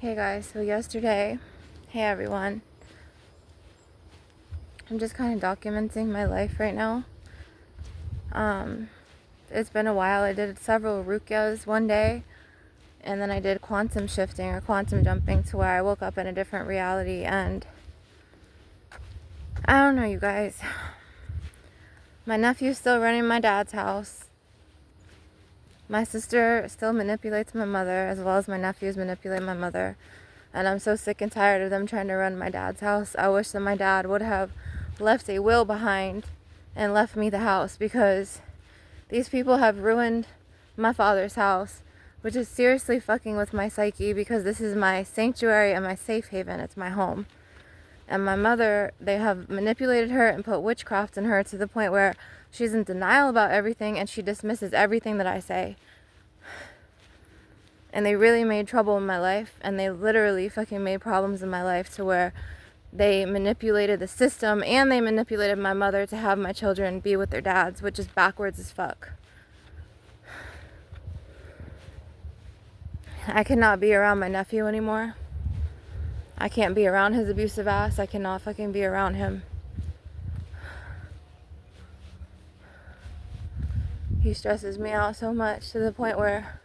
Hey guys, so yesterday, hey everyone, I'm just kind of documenting my life right now. It's been a while. I did several rukyas one day, and then I did quantum shifting or quantum jumping to where I woke up in a different reality. And I don't know, you guys, my nephew's still running my dad's house. My sister still manipulates my mother, as well as my nephews manipulate my mother. And I'm so sick and tired of them trying to run my dad's house. I wish that my dad would have left a will behind and left me the house, because these people have ruined my father's house, which is seriously fucking with my psyche, because this is my sanctuary and my safe haven. It's my home. And my mother, they have manipulated her and put witchcraft in her to the point where she's in denial about everything and she dismisses everything that I say. And they really made trouble in my life, and they literally fucking made problems in my life to where they manipulated the system and they manipulated my mother to have my children be with their dads, which is backwards as fuck. I cannot be around my nephew anymore. I can't be around his abusive ass. I cannot fucking be around him. He stresses me out so much to the point where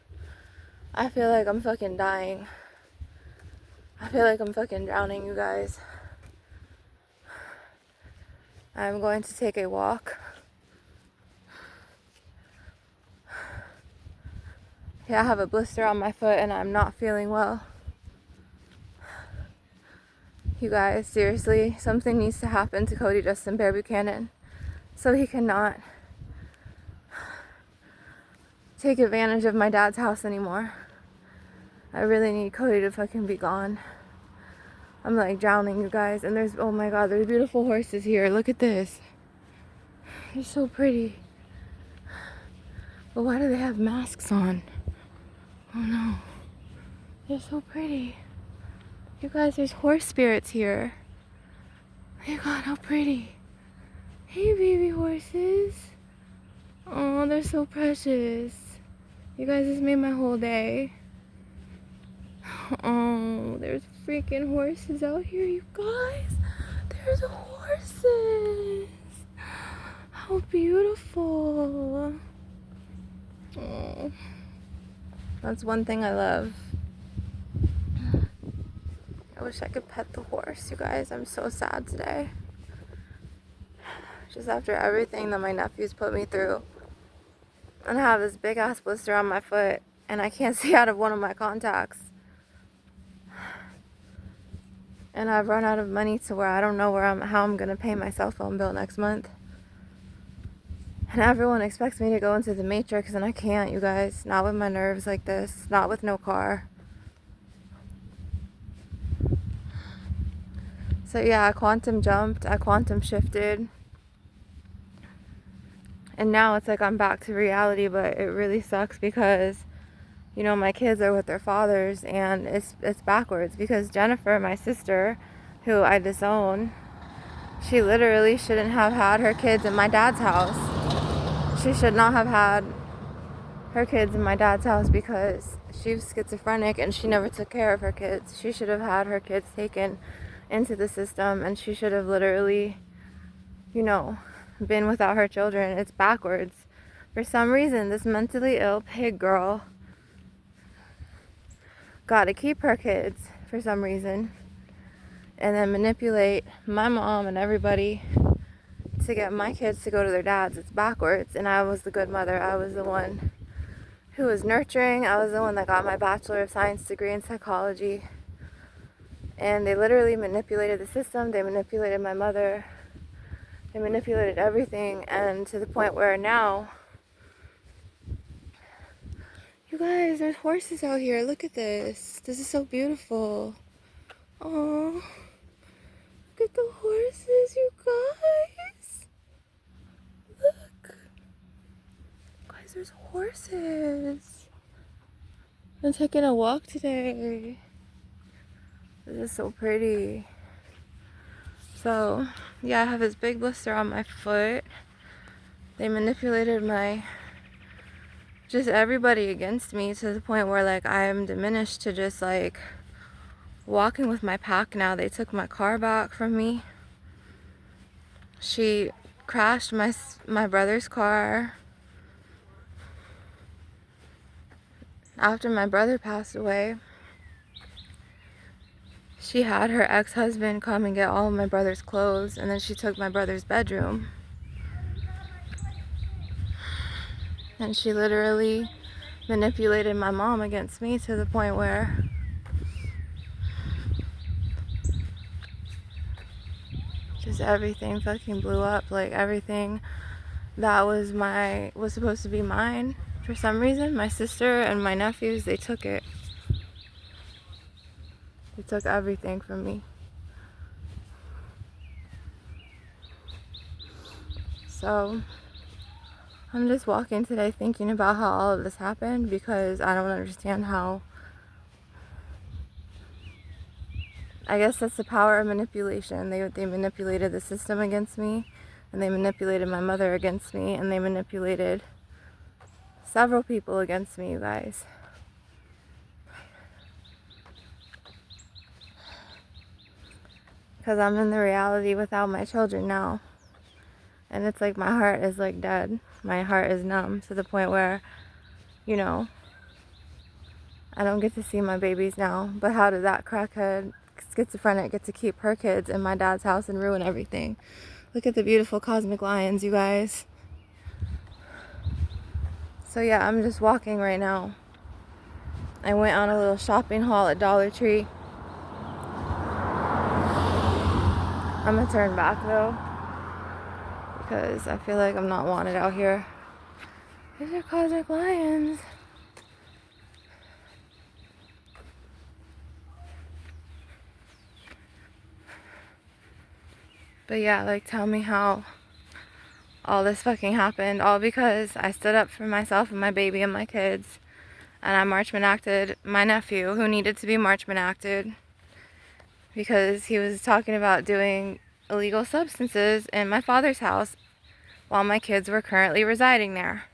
I feel like I'm fucking dying. I feel like I'm fucking drowning, you guys. I'm going to take a walk. Yeah, I have a blister on my foot and I'm not feeling well. You guys, seriously, something needs to happen to Cody Justin Bear Buchanan so he cannot take advantage of my dad's house anymore. I really need Cody to fucking be gone. I'm like drowning, you guys. And there's, oh my god, there's beautiful horses here. Look at this. They're so pretty. But why do they have masks on? Oh no. They're so pretty. You guys, there's horse spirits here. Oh my god, how pretty. Hey, baby horses. Oh, they're so precious. You guys, this made my whole day. Oh, there's freaking horses out here, you guys. There's horses. How beautiful. Oh, that's one thing I love. I wish I could pet the horse, you guys. I'm so sad today. Just after everything that my nephews put me through. And I have this big ass blister on my foot and I can't see out of one of my contacts. And I've run out of money to where I don't know how I'm gonna pay my cell phone bill next month. And everyone expects me to go into the matrix and I can't, you guys. Not with my nerves like this. Not with no car. So yeah, I quantum jumped. I quantum shifted. And now it's like I'm back to reality, but it really sucks because, you know, my kids are with their fathers and it's backwards, because Jennifer, my sister, who I disown, she literally shouldn't have had her kids in my dad's house. She should not have had her kids in my dad's house because she was schizophrenic and she never took care of her kids. She should have had her kids taken into the system and she should have literally, you know, been without her children. It's backwards. For some reason, this mentally ill pig girl got to keep her kids for some reason and then manipulate my mom and everybody to get my kids to go to their dads. It's backwards. And I was the good mother. I was the one who was nurturing. I was the one that got my Bachelor of Science degree in psychology. And they literally manipulated the system. They manipulated my mother. They manipulated everything. And to the point where now, you guys, there's horses out here. Look at this. This is so beautiful. Oh, look at the horses, you guys. Look. Guys, there's horses. I'm taking a walk today. This is so pretty. So, yeah, I have this big blister on my foot. They manipulated just everybody against me to the point where, like, I am diminished to just, like, walking with my pack now. They took my car back from me. She crashed my brother's car after my brother passed away. She had her ex-husband come and get all of my brother's clothes, and then she took my brother's bedroom. And she literally manipulated my mom against me to the point where just everything fucking blew up. Like, everything that was supposed to be mine, for some reason, my sister and my nephews, they took it. They took everything from me. So I'm just walking today thinking about how all of this happened, because I don't understand how. I guess that's the power of manipulation. They manipulated the system against me, and they manipulated my mother against me, and they manipulated several people against me, you guys. Because I'm in the reality without my children now. And it's like my heart is like dead. My heart is numb to the point where, you know, I don't get to see my babies now. But how did that crackhead schizophrenic get to keep her kids in my dad's house and ruin everything? Look at the beautiful cosmic lions, you guys. So yeah, I'm just walking right now. I went on a little shopping haul at Dollar Tree. I'm gonna turn back though, because I feel like I'm not wanted out here. These are cosmic lions. But yeah, like, tell me how all this fucking happened. All because I stood up for myself and my baby and my kids. And I Marchman acted my nephew, who needed to be Marchman acted, because he was talking about doing illegal substances in my father's house while my kids were currently residing there.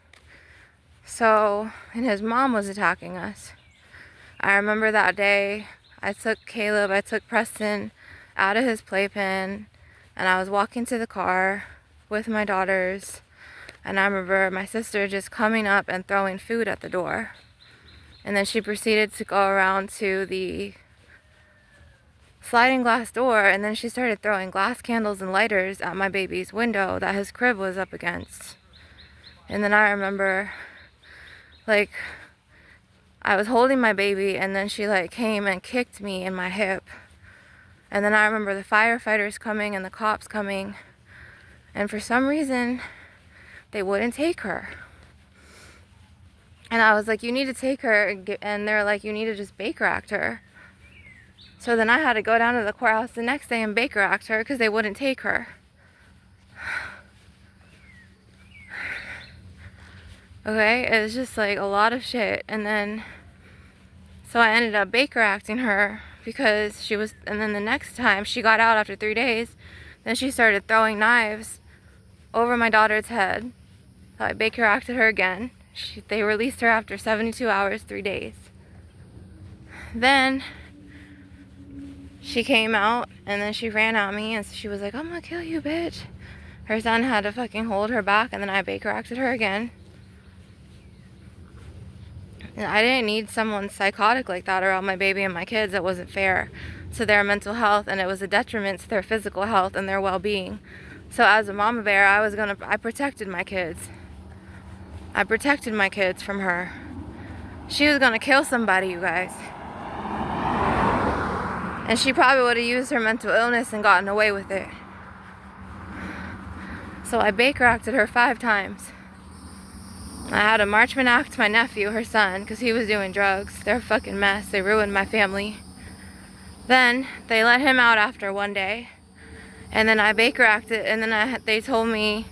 So, and his mom was attacking us. I remember that day, I took Preston out of his playpen, and I was walking to the car with my daughters, and I remember my sister just coming up and throwing food at the door. And then she proceeded to go around to the sliding glass door, and then she started throwing glass candles and lighters at my baby's window that his crib was up against. And then I remember, like, I was holding my baby, and then she, like, came and kicked me in my hip. And then I remember the firefighters coming and the cops coming, and for some reason they wouldn't take her. And I was like, you need to take her, and they're like, you need to just Baker Act her. So then I had to go down to the courthouse the next day and Baker Act her because they wouldn't take her. Okay, it was just like a lot of shit. And then, so I ended up Baker Acting her because she was, and then the next time she got out after 3 days, then she started throwing knives over my daughter's head. So I Baker Acted her again. They released her after 72 hours, 3 days. Then she came out, and then she ran at me, and she was like, I'm gonna kill you, bitch. Her son had to fucking hold her back, and then I Baker Acted her again. And I didn't need someone psychotic like that around my baby and my kids. It wasn't fair to their mental health, and it was a detriment to their physical health and their well-being. So as a mama bear, I protected my kids. I protected my kids from her. She was gonna kill somebody, you guys. And she probably would have used her mental illness and gotten away with it. So I Baker Acted her 5 times. I had to Marchman Act my nephew, her son, because he was doing drugs. They're a fucking mess. They ruined my family. Then they let him out after 1 day. And then I Baker Acted, and then they told me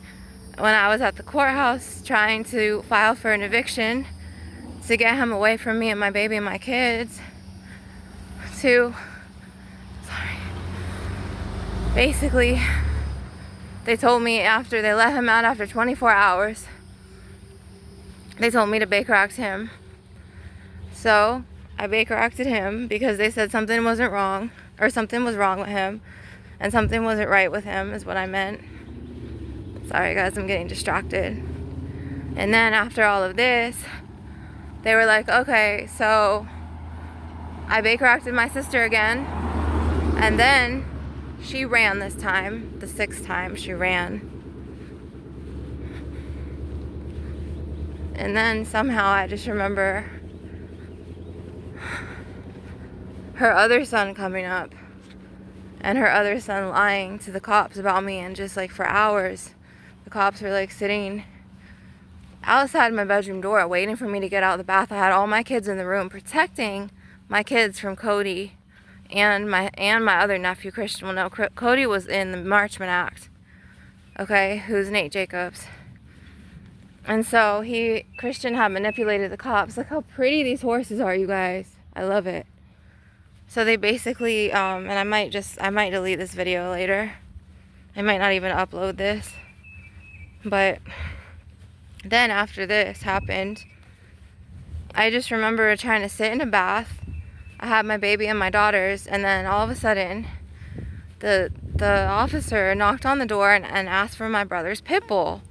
when I was at the courthouse trying to file for an eviction to get him away from me and my baby and my kids, basically, they told me after they let him out after 24 hours, they told me to Baker Act him. So I Baker acted him because they said something wasn't wrong, or something was wrong with him, and something wasn't right with him is what I meant. Sorry guys, I'm getting distracted. And then after all of this, they were like, okay, so I Baker acted my sister again, and then she ran this time, the 6th time she ran. And then somehow I just remember her other son coming up and her other son lying to the cops about me, and just like for hours the cops were like sitting outside my bedroom door waiting for me to get out of the bath. I had all my kids in the room protecting my kids from Cody and my other nephew Christian. Well, no, Cody was in the Marchman Act, okay, who's Nate Jacobs. And so Christian had manipulated the cops. Look how pretty these horses are, you guys. I love it. So they basically, and I might delete this video later. I might not even upload this. But then after this happened, I just remember trying to sit in a bath. I had my baby and my daughters, and then all of a sudden, the officer knocked on the door and asked for my brother's pit bull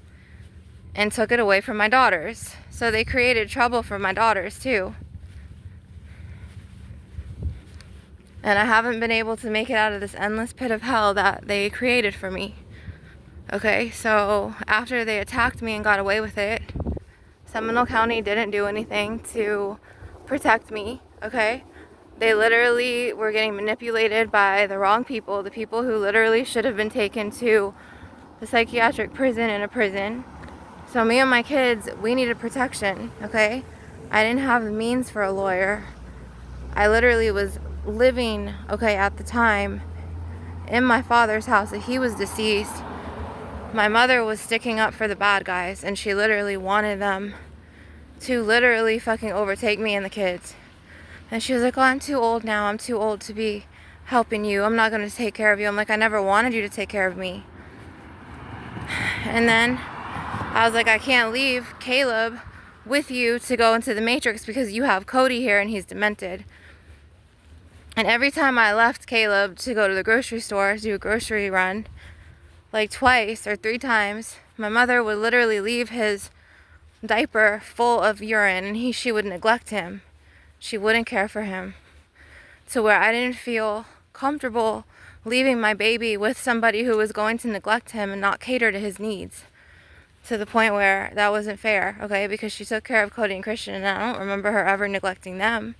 and took it away from my daughters. So they created trouble for my daughters too. And I haven't been able to make it out of this endless pit of hell that they created for me. Okay, so after they attacked me and got away with it, Seminole County didn't do anything to protect me, okay? They literally were getting manipulated by the wrong people, the people who literally should have been taken to the psychiatric prison in a prison. So me and my kids, we needed protection, okay? I didn't have the means for a lawyer. I literally was living, okay, at the time in my father's house. He was deceased. My mother was sticking up for the bad guys, and she literally wanted them to literally fucking overtake me and the kids. And she was like, oh, I'm too old now. I'm too old to be helping you. I'm not going to take care of you. I'm like, I never wanted you to take care of me. And then I was like, I can't leave Caleb with you to go into the Matrix because you have Cody here and he's demented. And every time I left Caleb to go to the grocery store, do a grocery run, like twice or 3 times, my mother would literally leave his diaper full of urine, and she would neglect him. She wouldn't care for him. To where I didn't feel comfortable leaving my baby with somebody who was going to neglect him and not cater to his needs. To the point where that wasn't fair, okay? Because she took care of Cody and Christian, and I don't remember her ever neglecting them.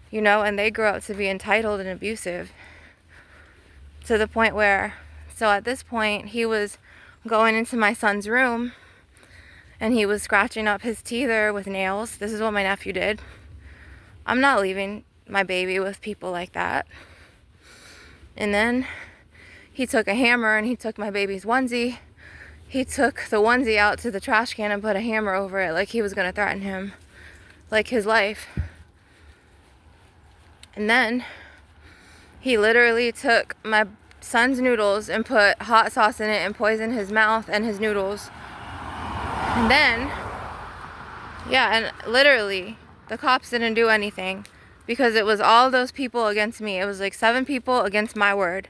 You know, and they grew up to be entitled and abusive. To the point where, so at this point, he was going into my son's room and he was scratching up his teether with nails. This is what my nephew did. I'm not leaving my baby with people like that. And then he took a hammer and he took my baby's onesie. He took the onesie out to the trash can and put a hammer over it like he was going to threaten him, like his life. And then he literally took my son's noodles and put hot sauce in it and poisoned his mouth and his noodles. And then, yeah, and literally, the cops didn't do anything because it was all those people against me. It was like 7 people against my word.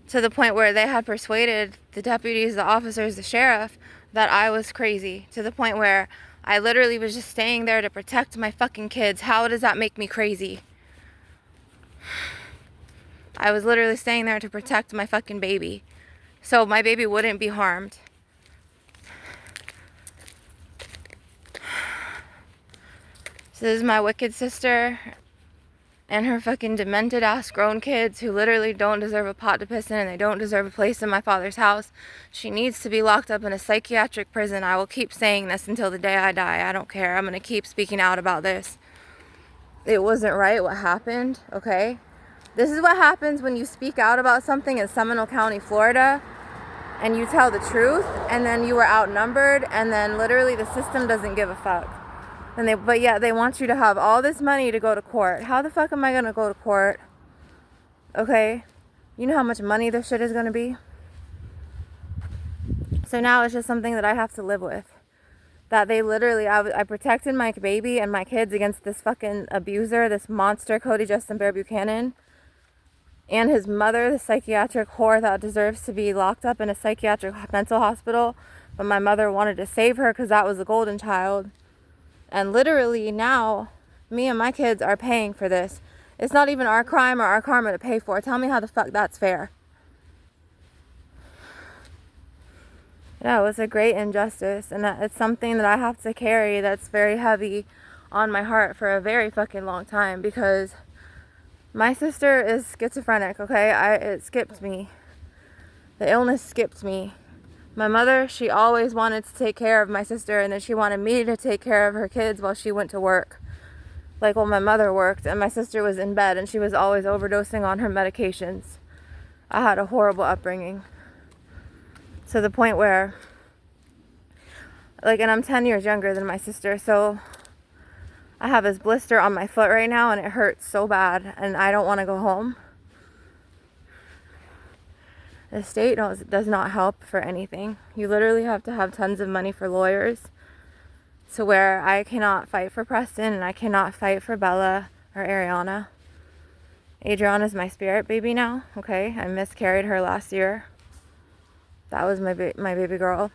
To the point where they had persuaded the deputies, the officers, the sheriff, that I was crazy. To the point where I literally was just staying there to protect my fucking kids. How does that make me crazy? I was literally staying there to protect my fucking baby, so my baby wouldn't be harmed. So this is my wicked sister and her fucking demented ass grown kids who literally don't deserve a pot to piss in, and they don't deserve a place in my father's house. She needs to be locked up in a psychiatric prison. I will keep saying this until the day I die. I don't care. I'm going to keep speaking out about this. It wasn't right what happened, okay? This is what happens when you speak out about something in Seminole County, Florida, and you tell the truth, and then you were outnumbered, and then literally the system doesn't give a fuck. But yet they want you to have all this money to go to court. How the fuck am I gonna go to court? Okay? You know how much money this shit is gonna be? So now it's just something that I have to live with. that they literally, I protected my baby and my kids against this fucking abuser, this monster, Cody Justin Bear Buchanan, and his mother, the psychiatric whore that deserves to be locked up in a psychiatric mental hospital. But my mother wanted to save her because that was a golden child. And literally now, me and my kids are paying for this. It's not even our crime or our karma to pay for. Tell me how the fuck that's fair. Yeah, it was a great injustice, and it's something that I have to carry that's very heavy on my heart for a very fucking long time, because my sister is schizophrenic, okay? It skipped me. The illness skipped me. My mother, she always wanted to take care of my sister, and then she wanted me to take care of her kids while she went to work. Like while my mother worked, and my sister was in bed, and she was always overdosing on her medications. I had a horrible upbringing. To the point where, like, and I'm 10 years younger than my sister, so I have this blister on my foot right now, and it hurts so bad, and I don't want to go home. The state does not help for anything. You literally have to have tons of money for lawyers, to where I cannot fight for Preston, and I cannot fight for Bella or Ariana. Adriana's my spirit baby now, okay? I miscarried her last year. That was my baby girl.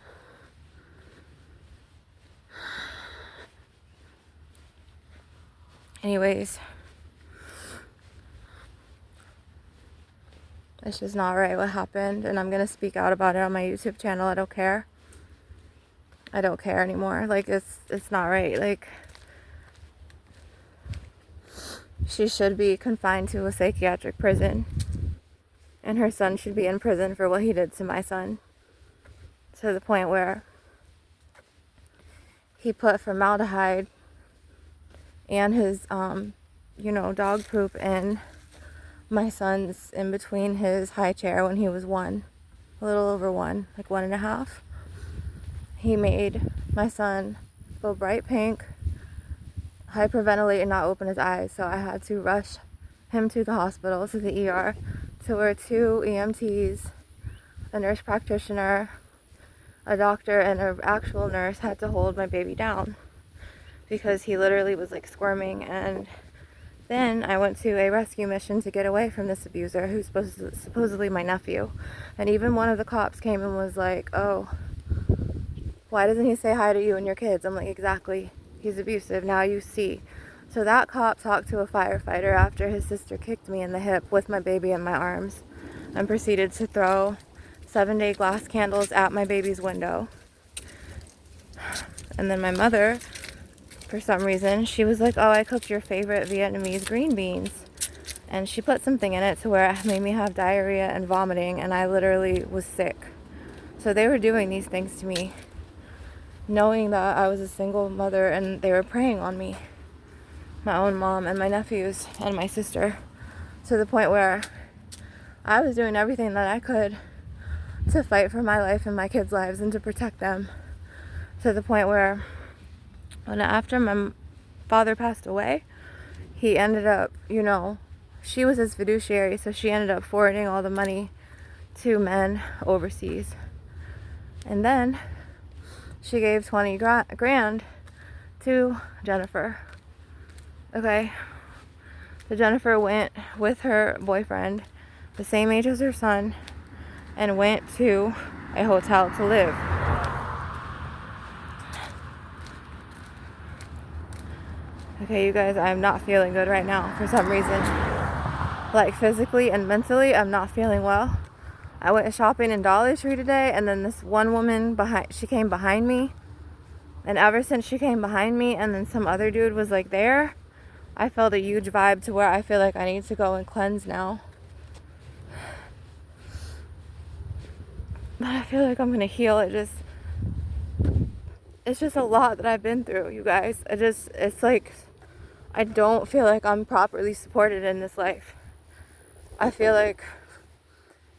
Anyways, it's just not right what happened, and I'm gonna speak out about it on my YouTube channel. I don't care. I don't care anymore. Like, it's not right. Like, she should be confined to a psychiatric prison, and her son should be in prison for what he did to my son. To the point where he put formaldehyde and his, dog poop in my son's, in between his high chair when he was 1, a little over 1, like 1.5. He made my son go bright pink, hyperventilate, and not open his eyes. So I had to rush him to the hospital, to the ER, to where 2 EMTs, a nurse practitioner, a doctor, and an actual nurse had to hold my baby down because he literally was like squirming. And then I went to a rescue mission to get away from this abuser, who's supposedly my nephew. And even one of the cops came and was like, oh, why doesn't he say hi to you and your kids? I'm like, exactly, he's abusive, now you see. So that cop talked to a firefighter after his sister kicked me in the hip with my baby in my arms, and proceeded to throw 7-day glass candles at my baby's window. And then my mother, for some reason, she was like, oh, I cooked your favorite Vietnamese green beans. And she put something in it to where it made me have diarrhea and vomiting, and I literally was sick. So they were doing these things to me, knowing that I was a single mother, and they were preying on me, my own mom and my nephews and my sister, to the point where I was doing everything that I could to fight for my life and my kids' lives and to protect them, to the point where after my father passed away, he ended up, she was his fiduciary, so she ended up forwarding all the money to men overseas. And then she gave 20 grand to Jennifer. Okay. So Jennifer went with her boyfriend, the same age as her son, and went to a hotel to live. Okay, you guys, I'm not feeling good right now for some reason. Like, physically and mentally, I'm not feeling well. I went shopping in Dollar Tree today, and then this one woman she came behind me. And ever since she came behind me, and then some other dude was like there, I felt a huge vibe to where I feel like I need to go and cleanse now. But I feel like I'm gonna heal. It's just a lot that I've been through, you guys. It's like, I don't feel like I'm properly supported in this life. I feel like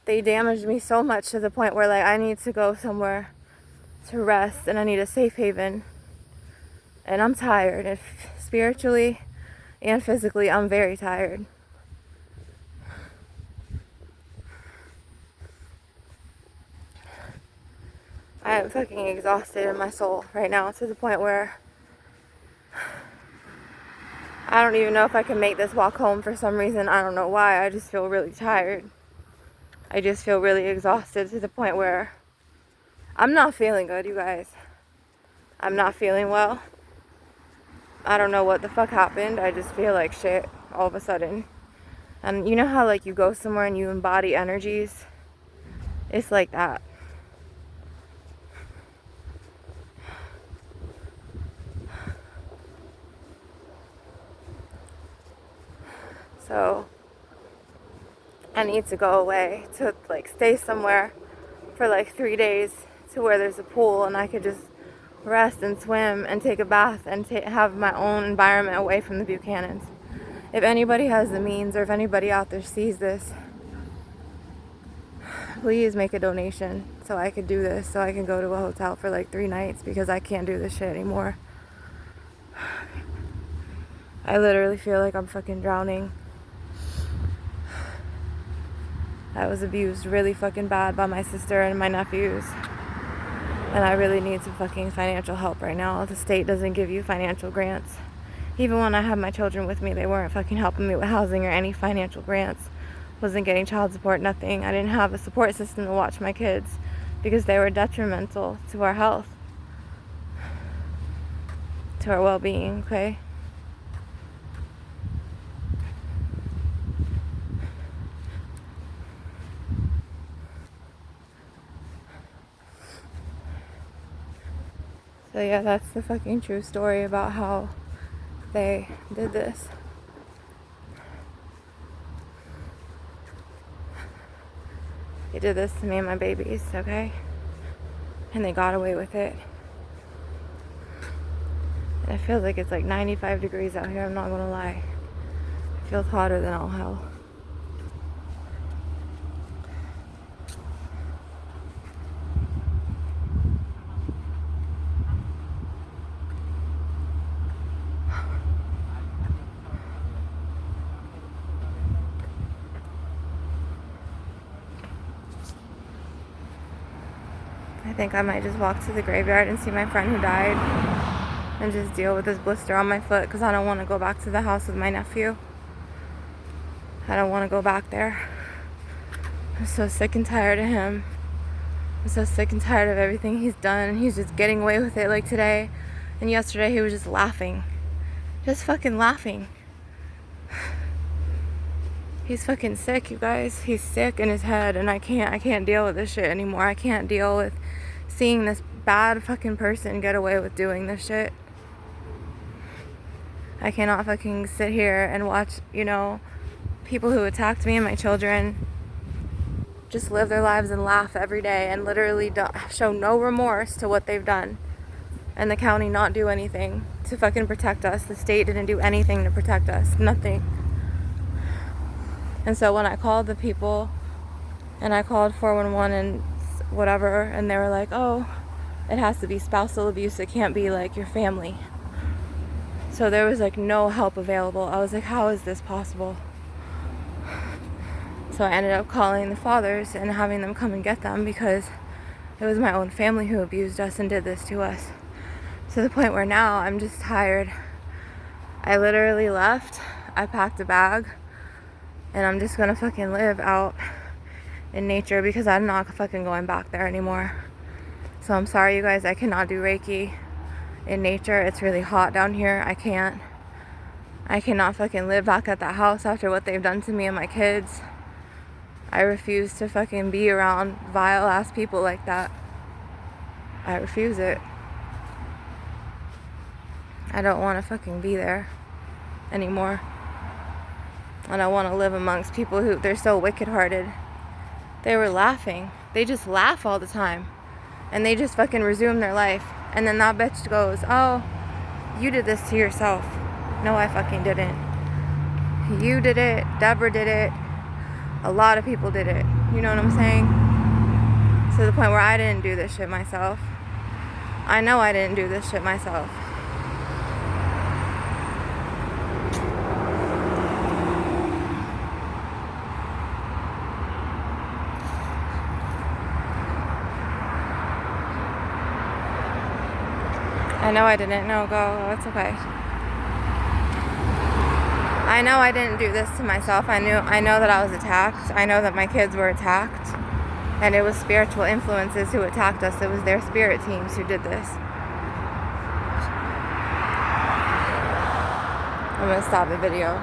they damaged me so much to the point where, like, I need to go somewhere to rest, and I need a safe haven. And I'm tired. And spiritually and physically, I'm very tired. I am fucking exhausted in my soul right now to the point where I don't even know if I can make this walk home for some reason. I don't know why. I just feel really tired. I just feel really exhausted to the point where I'm not feeling good, you guys. I'm not feeling well. I don't know what the fuck happened. I just feel like shit all of a sudden. And you know how like you go somewhere and you embody energies? It's like that. So I need to go away to like stay somewhere for like 3 days to where there's a pool and I could just rest and swim and take a bath and have my own environment away from the Buchanans. If anybody has the means or if anybody out there sees this, please make a donation so I could do this, so I can go to a hotel for like 3 nights because I can't do this shit anymore. I literally feel like I'm fucking drowning. I was abused really fucking bad by my sister and my nephews. And I really need some fucking financial help right now. The state doesn't give you financial grants. Even when I had my children with me, they weren't fucking helping me with housing or any financial grants. Wasn't getting child support, nothing. I didn't have a support system to watch my kids because they were detrimental to our health, to our well-being, okay? So yeah, that's the fucking true story about how they did this. They did this to me and my babies, okay? And they got away with it. And it feels like it's like 95 degrees out here, I'm not gonna lie. It feels hotter than all hell. I think I might just walk to the graveyard and see my friend who died and just deal with this blister on my foot because I don't want to go back to the house with my nephew. I don't want to go back there. I'm so sick and tired of him. I'm so sick and tired of everything he's done. He's just getting away with it like today. And yesterday he was just laughing. Just fucking laughing. He's fucking sick, you guys. He's sick in his head and I can't deal with this shit anymore. I can't deal with seeing this bad fucking person get away with doing this shit. I cannot fucking sit here and watch, you know, people who attacked me and my children just live their lives and laugh every day and literally don't show no remorse to what they've done. And the county not do anything to fucking protect us. The state didn't do anything to protect us. Nothing. And so when I called the people and I called 411 and whatever, and they were like, oh, it has to be spousal abuse. It can't be like your family. So there was like no help available. I was like, how is this possible? So I ended up calling the fathers and having them come and get them because it was my own family who abused us and did this to us. To the point where now I'm just tired. I literally left. I packed a bag. And I'm just gonna fucking live out in nature because I'm not fucking going back there anymore. So I'm sorry, you guys. I cannot do Reiki in nature. It's really hot down here. I can't. I cannot fucking live back at that house after what they've done to me and my kids. I refuse to fucking be around vile ass people like that. I refuse it. I don't want to fucking be there anymore. And I want to live amongst people who, they're so wicked hearted. They were laughing. They just laugh all the time. And they just fucking resume their life. And then that bitch goes, oh, you did this to yourself. No, I fucking didn't. You did it. Deborah did it. A lot of people did it. You know what I'm saying? To the point where I didn't do this shit myself. I know I didn't do this shit myself. I know I didn't. No, go. It's okay. I know I didn't do this to myself. I know that I was attacked. I know that my kids were attacked. And it was spiritual influences who attacked us. It was their spirit teams who did this. I'm gonna stop the video.